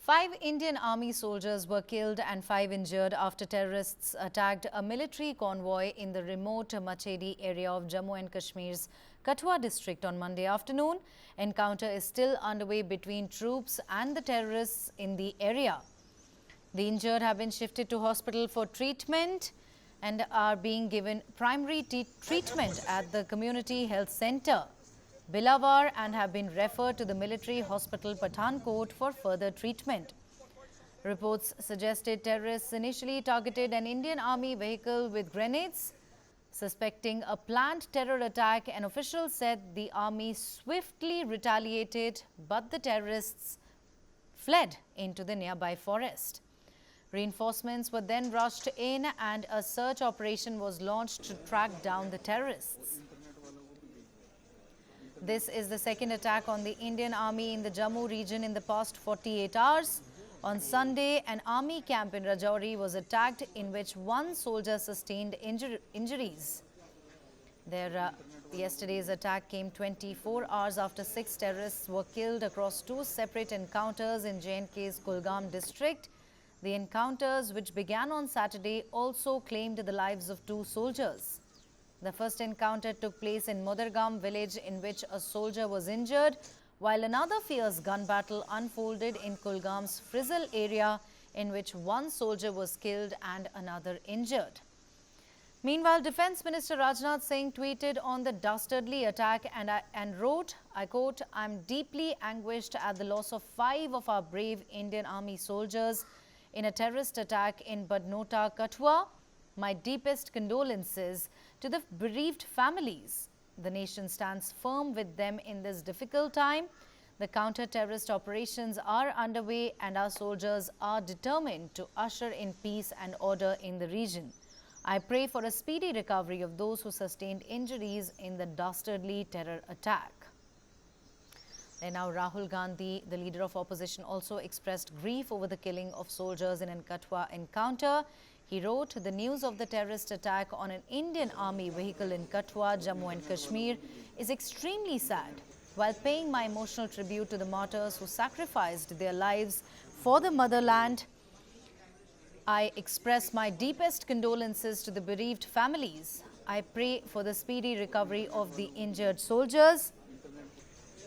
5 Indian Army soldiers were killed and 5 injured after terrorists attacked a military convoy in the remote Machedi area of Jammu and Kashmir's Kathua district on Monday afternoon. Encounter is still underway between troops and the terrorists in the area. The injured have been shifted to hospital for treatment and are being given primary treatment at the community health center, Bilawar, and have been referred to the military hospital Pathankot for further treatment. Reports suggested terrorists initially targeted an Indian Army vehicle with grenades. Suspecting a planned terror attack, an official said the army swiftly retaliated, but the terrorists fled into the nearby forest. Reinforcements were then rushed in and a search operation was launched to track down the terrorists. This is the second attack on the Indian Army in the Jammu region in the past 48 hours. On Sunday, an army camp in Rajouri was attacked in which one soldier sustained injuries. Yesterday's attack came 24 hours after 6 terrorists were killed across 2 separate encounters in J&K's Kulgam district. The encounters, which began on Saturday, also claimed the lives of 2 soldiers. The first encounter took place in Modargam village, in which a soldier was injured, while another fierce gun battle unfolded in Kulgam's Frizzle area, in which one soldier was killed and another injured. Meanwhile, Defence Minister Rajnath Singh tweeted on the dastardly attack and wrote, I quote, "I'm deeply anguished at the loss of 5 of our brave Indian Army soldiers in a terrorist attack in Badnota, Kathua. My deepest condolences to the bereaved families. The nation stands firm with them in this difficult time. The counter-terrorist operations are underway and our soldiers are determined to usher in peace and order in the region. I pray for a speedy recovery of those who sustained injuries in the dastardly terror attack." And now Rahul Gandhi, the leader of opposition, also expressed grief over the killing of soldiers in a Kathua encounter. He wrote, "The news of the terrorist attack on an Indian Army vehicle in Kathua, Jammu and Kashmir is extremely sad. While paying my emotional tribute to the martyrs who sacrificed their lives for the motherland, I express my deepest condolences to the bereaved families. I pray for the speedy recovery of the injured soldiers.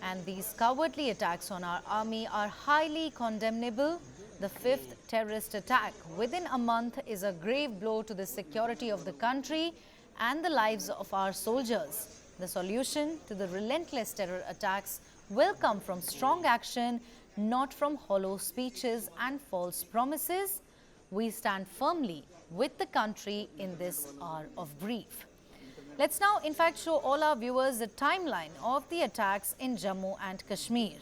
And these cowardly attacks on our army are highly condemnable. The 5th terrorist attack within a month is a grave blow to the security of the country and the lives of our soldiers. The solution to the relentless terror attacks will come from strong action, not from hollow speeches and false promises. We stand firmly with the country in this hour of grief." Let's now, in fact, show all our viewers the timeline of the attacks in Jammu and Kashmir.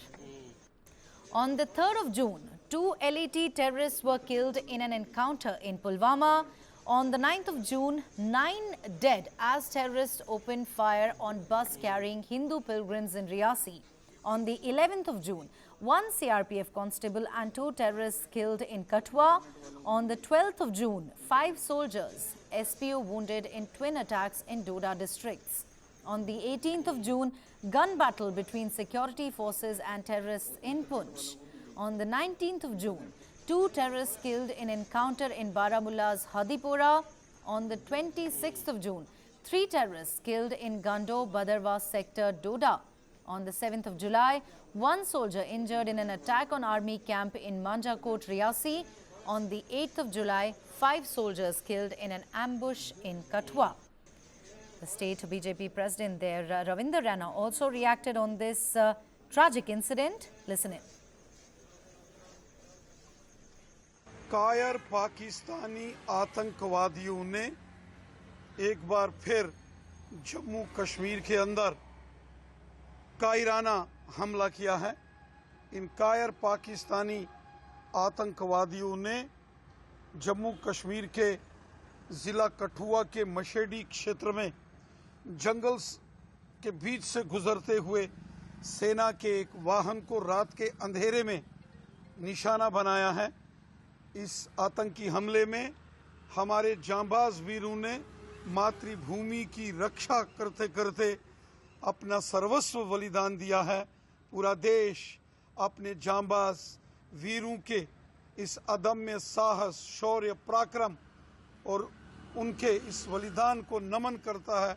On the 3rd of June, 2 LET terrorists were killed in an encounter in Pulwama. On the 9th of June, 9 dead as terrorists opened fire on bus carrying Hindu pilgrims in Riyasi. On the 11th of June, 1 CRPF constable and 2 terrorists killed in Kathua. On the 12th of June, 5 soldiers, SPO wounded in twin attacks in Doda districts. On the 18th of June, gun battle between security forces and terrorists in Poonch. On the 19th of June, 2 terrorists killed in encounter in Baramulla's Hadipora. On the 26th of June, 3 terrorists killed in Gando Badarwa sector, Doda. On the 7th of July, 1 soldier injured in an attack on army camp in Manjakot, Riyasi. On the 8th of July, 5 soldiers killed in an ambush in Kathua. The state BJP president there, Ravinder Rana, also reacted on this tragic incident. Listen in. कायर पाकिस्तानी आतंकवादियों ने एक बार फिर जम्मू कश्मीर के अंदर कायराना हमला किया है। इन कायर पाकिस्तानी आतंकवादियों ने जम्मू कश्मीर के ज़िला कठुआ के मशेडी क्षेत्र में जंगल के बीच से गुजरते हुए सेना के एक वाहन को रात के अंधेरे में निशाना बनाया है। इस आतंकी हमले में हमारे जांबाज वीरों ने मातृभूमि की रक्षा करते करते अपना सर्वस्व बलिदान दिया है। पूरा देश अपने जांबाज वीरों के इस अदम्य साहस, शौर्य, पराक्रम और उनके इस बलिदान को नमन करता है।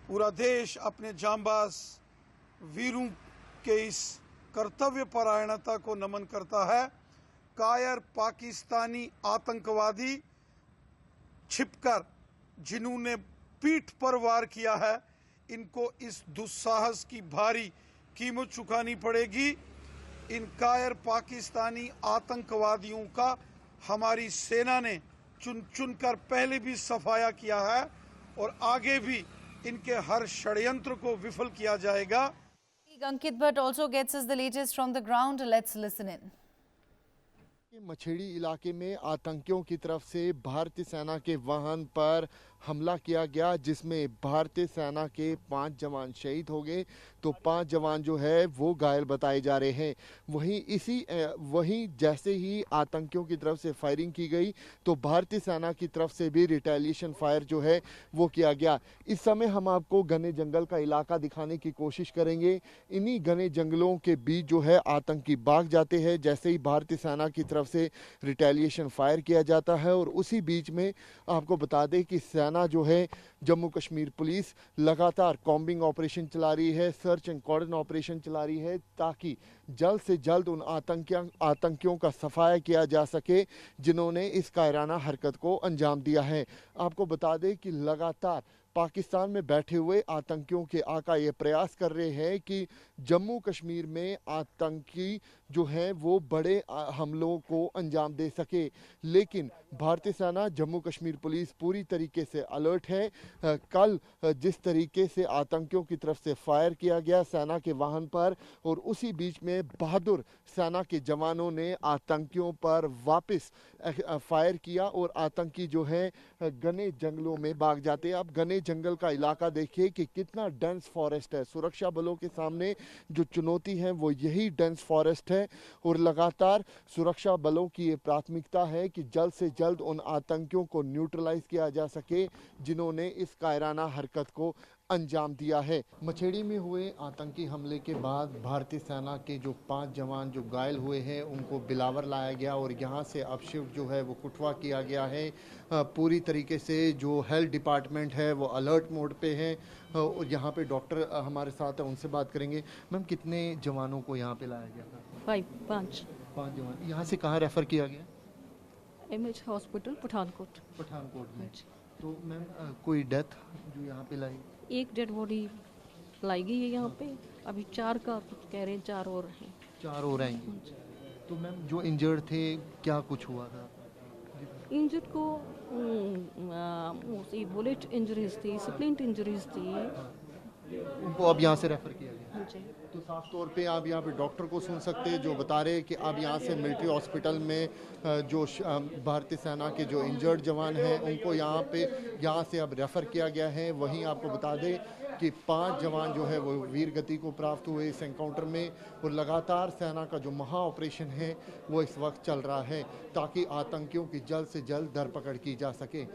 पूरा देश अपने जांबाज वीरों के इस कर्तव्य परायणता को नमन करता है। कायर पाकिस्तानी आतंकवादी छिपकर जिन्होंने पीठ पर वार किया है, इनको इस दुस्साहस की भारी कीमत चुकानी पड़ेगी। इन कायर पाकिस्तानी आतंकवादियों का हमारी सेना ने चुन चुन कर पहले भी सफाया किया है और आगे भी इनके हर षड्यंत्र को विफल किया जाएगा। Ankit Bhatt also gets us the latest from the ground. Let's listen in. मछेड़ी इलाके में आतंकियों की तरफ से भारतीय सेना के वाहन पर हमला किया गया, जिसमें भारतीय सेना के 5 जवान शहीद हो गए तो 5 जवान जो है वो घायल बताए जा रहे हैं। वहीं जैसे ही आतंकियों की तरफ से फायरिंग की गई तो भारतीय सेना की तरफ से भी रिटेलिएशन फायर जो है वो किया गया। इस समय हम आपको घने जंगल का इलाका दिखाने की कोशिश करेंगे। इन्हीं घने जंगलों के बीच जो है आतंकी भाग जाते हैं जैसे ही भारतीय सेना की तरफ से रिटेलिएशन फायर किया जाता है। और उसी बीच में आपको बता दें कि सेना जो है जम्मू कश्मीर पुलिस लगातार कॉम्बिंग ऑपरेशन चला रही है, सर्च एंड कॉर्डन ऑपरेशन चला रही है, ताकि जल्द से जल्द उन आतंकियों का सफाया किया जा सके जिन्होंने इस कायराना हरकत को अंजाम दिया है। आपको बता दें कि लगातार पाकिस्तान में बैठे हुए आतंकियों के आका ये प्रयास कर रहे हैं कि जम्मू कश्मीर में आतंकी जो है वो बड़े हमलों को अंजाम दे सके, लेकिन भारतीय सेना जम्मू कश्मीर पुलिस पूरी तरीके से अलर्ट है। कल जिस तरीके से आतंकियों की तरफ से फायर किया गया सेना के वाहन पर, और उसी बीच में बहादुर सेना के जवानों ने आतंकियों पर वापस फायर किया और आतंकी जो है घने जंगलों में भाग जाते हैं। अब घने जंगल का इलाका देखिए कि कितना डेंस फॉरेस्ट है। सुरक्षा बलों के सामने जो चुनौती है वो यही डेंस फॉरेस्ट है, और लगातार सुरक्षा बलों की ये प्राथमिकता है कि जल्द से जल्द उन आतंकियों को न्यूट्रलाइज किया जा सके जिन्होंने इस कायराना हरकत को अंजाम दिया है। मछेड़ी में हुए आतंकी हमले के बाद भारतीय सेना के जो 5 जवान जो घायल हुए हैं उनको बिलावर लाया गया और यहाँ से अब शिफ्ट जो है वो कुटवा किया गया है। पूरी तरीके से जो हेल्थ डिपार्टमेंट है वो अलर्ट मोड पे है और यहाँ पे डॉक्टर हमारे साथ है, उनसे बात करेंगे। मैम, कितने जवानों को यहाँ पे लाया गया था? 5 जवान। यहाँ से कहाँ रेफर किया गया? MH हॉस्पिटल पठानकोट में। तो मैम कोई डेथ जो यहाँ पे लाई? एक डेड बॉडी लाई गई है यहाँ पे। अभी 4 का कुछ कह रहे हैं, 4 और हैं। 4 और आएंगे। तो मैम जो इंजर्ड थे क्या कुछ हुआ था? इंजर्ड को बुलेट इंजरीज थी, स्प्लिंट इंजरीज थी। उनको अब यहाँ से रेफर किया गया। जी। तो साफ तौर पे आप यहाँ पे डॉक्टर को सुन सकते हैं जो बता रहे हैं कि अब यहाँ से मिलिट्री हॉस्पिटल में जो भारतीय सेना के जो इंजर्ड जवान हैं उनको यहाँ से अब रेफ़र किया गया है। वहीं आपको बता दें कि 5 जवान जो है वो वीर गति को प्राप्त हुए इस एनकाउंटर में, और लगातार सेना का जो महा ऑपरेशन है वो इस वक्त चल रहा है ताकि आतंकियों की जल्द से जल्द धरपकड़ की जा सके।